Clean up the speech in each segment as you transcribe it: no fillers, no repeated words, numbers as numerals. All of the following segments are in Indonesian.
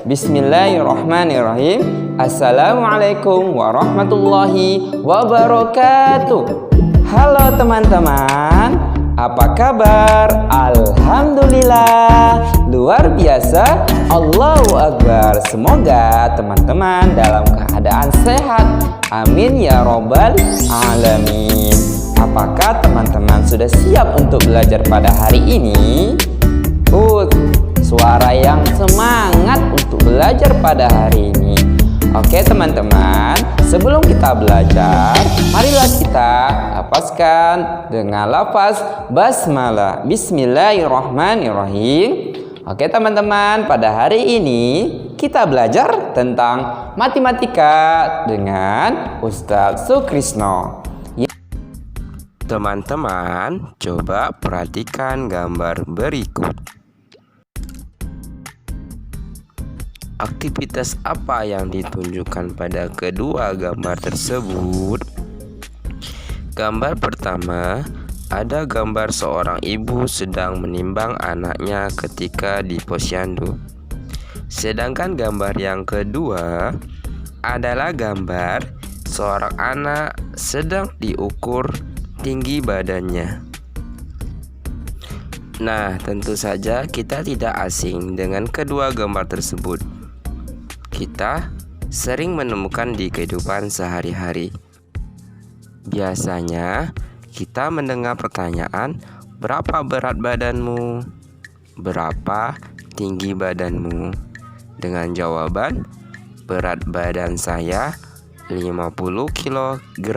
Bismillahirrahmanirrahim. Assalamualaikum warahmatullahi wabarakatuh. Halo teman-teman, apa kabar? Alhamdulillah, luar biasa. Allahu Akbar. Semoga teman-teman dalam keadaan sehat. Amin ya robbal alamin. Apakah teman-teman sudah siap untuk belajar pada hari ini? Suara yang semangat untuk belajar pada hari ini. Oke teman-teman, sebelum kita belajar, marilah kita hafazkan dengan lafaz basmalah. Bismillahirrahmanirrahim. Oke teman-teman, pada hari ini kita belajar tentang matematika dengan Ustadz Sukrisno. Teman-teman, coba perhatikan gambar berikut. Aktivitas apa yang ditunjukkan pada kedua gambar tersebut? Gambar pertama, ada gambar seorang ibu sedang menimbang anaknya ketika di posyandu. Sedangkan gambar yang kedua adalah gambar seorang anak sedang diukur tinggi badannya. Nah, tentu saja kita tidak asing dengan kedua gambar tersebut. Kita sering menemukan di kehidupan sehari-hari. Biasanya kita mendengar pertanyaan, berapa berat badanmu? Berapa tinggi badanmu? Dengan jawaban, berat badan saya 50 kg.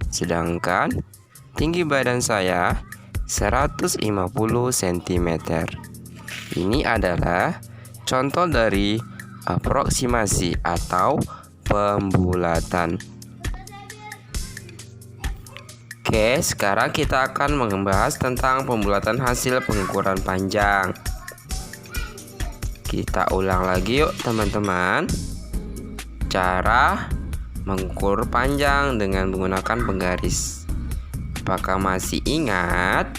Sedangkan tinggi badan saya 150 cm. Ini adalah contoh dari aproksimasi atau pembulatan. Oke, sekarang kita akan membahas tentang pembulatan hasil pengukuran panjang. Kita ulang lagi yuk teman-teman. Cara mengukur panjang dengan menggunakan penggaris. Apakah masih ingat?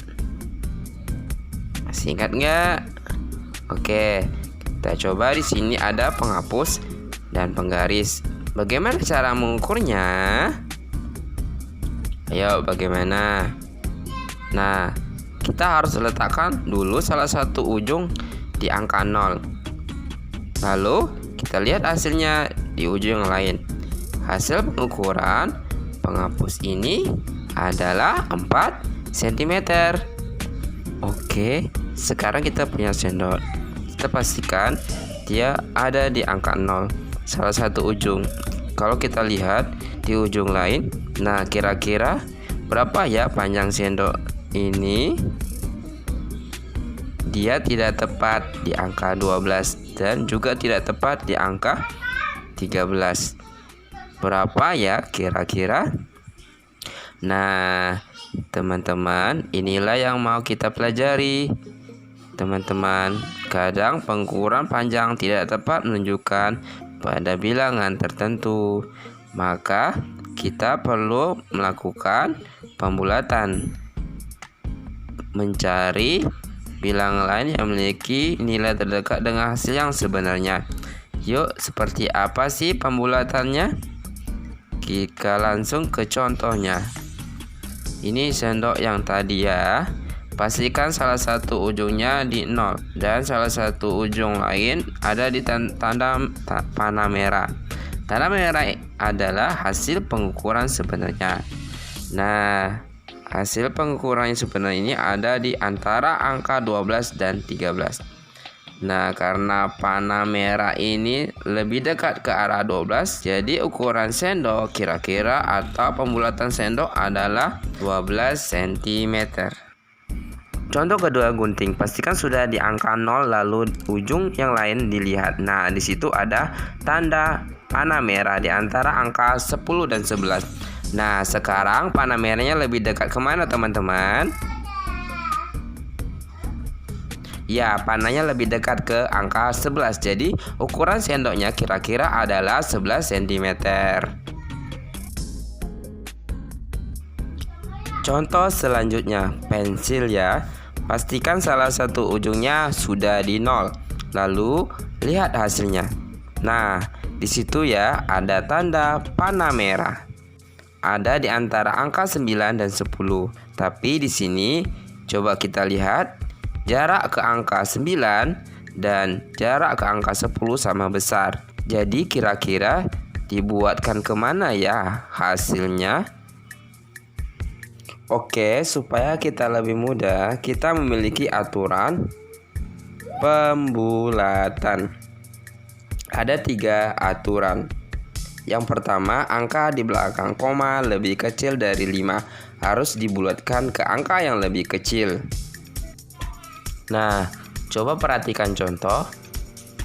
Masih ingat nggak? Oke, kita coba. Di sini ada penghapus dan penggaris. Bagaimana cara mengukurnya? Ayo, bagaimana? Nah, kita harus letakkan dulu salah satu ujung di angka 0. Lalu, kita lihat hasilnya di ujung yang lain. Hasil pengukuran penghapus ini adalah 4 cm. Oke, sekarang kita punya sendok. Kita pastikan dia ada di angka 0, salah satu ujung. Kalau kita lihat di ujung lain, nah kira-kira berapa ya panjang sendok ini? Dia tidak tepat di angka 12 dan juga tidak tepat di angka 13. Berapa ya kira-kira? Nah, teman-teman, inilah yang mau kita pelajari. Teman-teman, kadang pengukuran panjang tidak tepat menunjukkan pada bilangan tertentu. Maka, kita perlu melakukan pembulatan. Mencari bilangan lain yang memiliki nilai terdekat dengan hasil yang sebenarnya. Yuk, seperti apa sih pembulatannya? Kita langsung ke contohnya. Ini sendok yang tadi ya. Pastikan salah satu ujungnya di 0 dan salah satu ujung lain ada di tanda panah merah. Tanda merah adalah hasil pengukuran sebenarnya. Nah, hasil pengukuran yang sebenarnya ini ada di antara angka 12 dan 13. Nah, karena panah merah ini lebih dekat ke arah 12, jadi ukuran sendok kira-kira atau pembulatan sendok adalah 12 cm. Contoh kedua gunting, pastikan sudah di angka 0 lalu ujung yang lain dilihat. Nah, di situ ada tanda panah merah di antara angka 10 dan 11. Nah, sekarang panah merahnya lebih dekat kemana teman-teman? Ya, panahnya lebih dekat ke angka 11. Jadi, ukuran sendoknya kira-kira adalah 11 cm. Contoh selanjutnya, pensil ya. Pastikan salah satu ujungnya sudah di 0. Lalu lihat hasilnya. Nah, di situ ya ada tanda panah merah. Ada di antara angka 9 dan 10. Tapi di sini coba kita lihat jarak ke angka 9 dan jarak ke angka 10 sama besar. Jadi kira-kira dibuatkan kemana ya hasilnya? Oke, supaya kita lebih mudah, kita memiliki aturan pembulatan. Ada 3 aturan. Yang pertama, angka di belakang koma lebih kecil dari 5 harus dibulatkan ke angka yang lebih kecil. Nah, coba perhatikan contoh.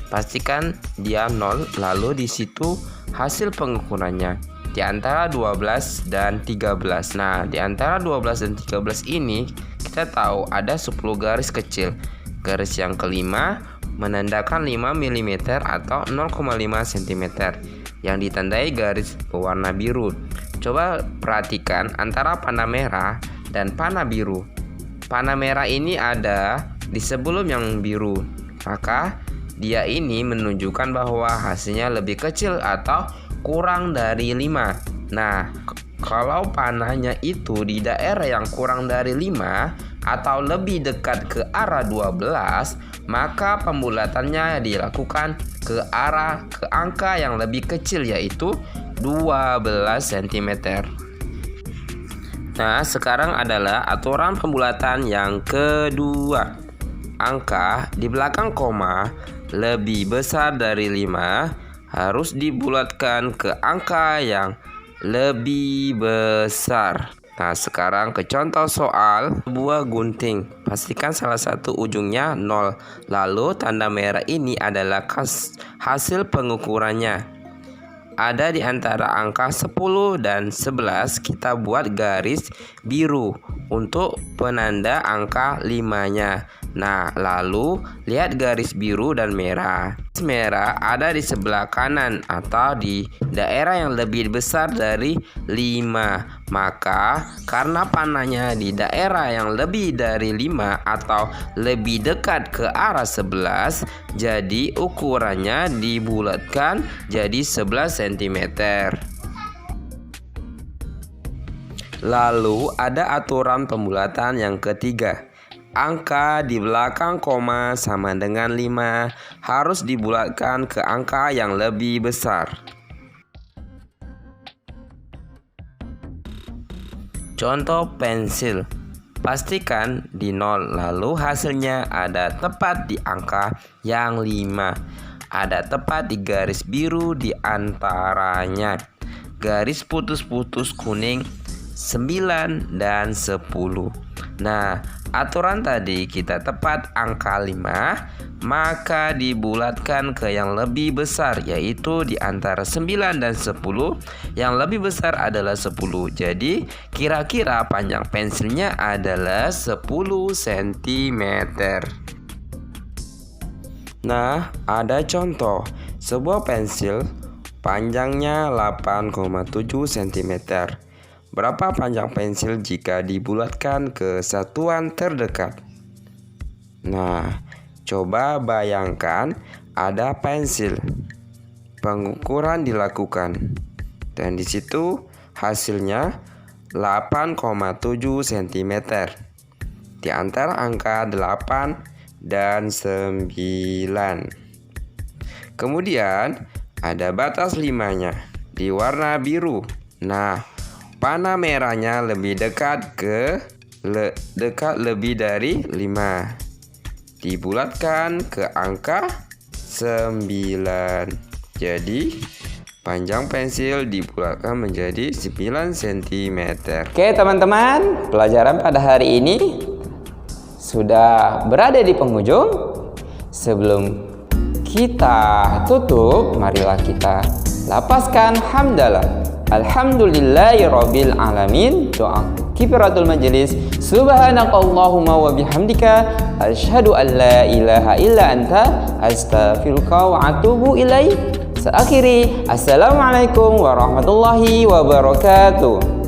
Pastikan dia 0, lalu di situ hasil pengukurannya di antara 12 dan 13. Nah, di antara 12 dan 13 ini kita tahu ada 10 garis kecil. Garis yang kelima menandakan 5 mm atau 0,5 cm yang ditandai garis berwarna biru. Coba perhatikan antara panah merah dan panah biru. Panah merah ini ada di sebelum yang biru, maka dia ini menunjukkan bahwa hasilnya lebih kecil atau kurang dari 5. Nah, kalau panahnya itu di daerah yang kurang dari 5 atau lebih dekat ke arah 12, maka pembulatannya dilakukan ke angka yang lebih kecil, yaitu 12 cm. Nah, sekarang adalah aturan pembulatan yang kedua. Angka di belakang koma lebih besar dari 5 harus dibulatkan ke angka yang lebih besar. Nah, sekarang ke contoh soal sebuah gunting. Pastikan salah satu ujungnya 0. Lalu tanda merah ini adalah hasil pengukurannya. Ada di antara angka 10 dan 11, kita buat garis biru untuk penanda angka 5-nya. Nah, lalu lihat garis biru dan merah. Garis merah ada di sebelah kanan atau di daerah yang lebih besar dari 5. Maka karena panahnya di daerah yang lebih dari 5 atau lebih dekat ke arah 11, jadi ukurannya dibulatkan jadi 11 cm. Lalu ada aturan pembulatan yang ketiga. Angka di belakang koma sama dengan 5 harus dibulatkan ke angka yang lebih besar. Contoh pensil. Pastikan di 0, lalu hasilnya ada tepat di angka yang 5. Ada tepat di garis biru di antaranya. Garis putus-putus kuning 9 dan 10. Nah, aturan tadi kita tepat angka 5, maka dibulatkan ke yang lebih besar, yaitu di antara 9 dan 10. Yang lebih besar adalah 10. Jadi kira-kira panjang pensilnya adalah 10 cm. Nah, ada contoh sebuah pensil panjangnya 8,7 cm. Berapa panjang pensil jika dibulatkan ke satuan terdekat? Nah, coba bayangkan ada pensil. Pengukuran dilakukan. Dan di situ hasilnya 8,7 cm. Di antara angka 8 dan 9. Kemudian ada batas 5-nya di warna biru. Nah, panah merahnya lebih dekat lebih dari 5. Dibulatkan ke angka 9. Jadi panjang pensil dibulatkan menjadi 9 cm. Oke teman-teman, pelajaran pada hari ini sudah berada di penghujung. Sebelum kita tutup, marilah kita lapaskan hamdalah. Alhamdulillahirabbil alamin. Doa kifaratul majelis. Subhanakallahumma wa bihamdika asyhadu an la ilaha illa anta astaghfiruka wa atubu ilaik. Seakhiri, assalamualaikum warahmatullahi wabarakatuh.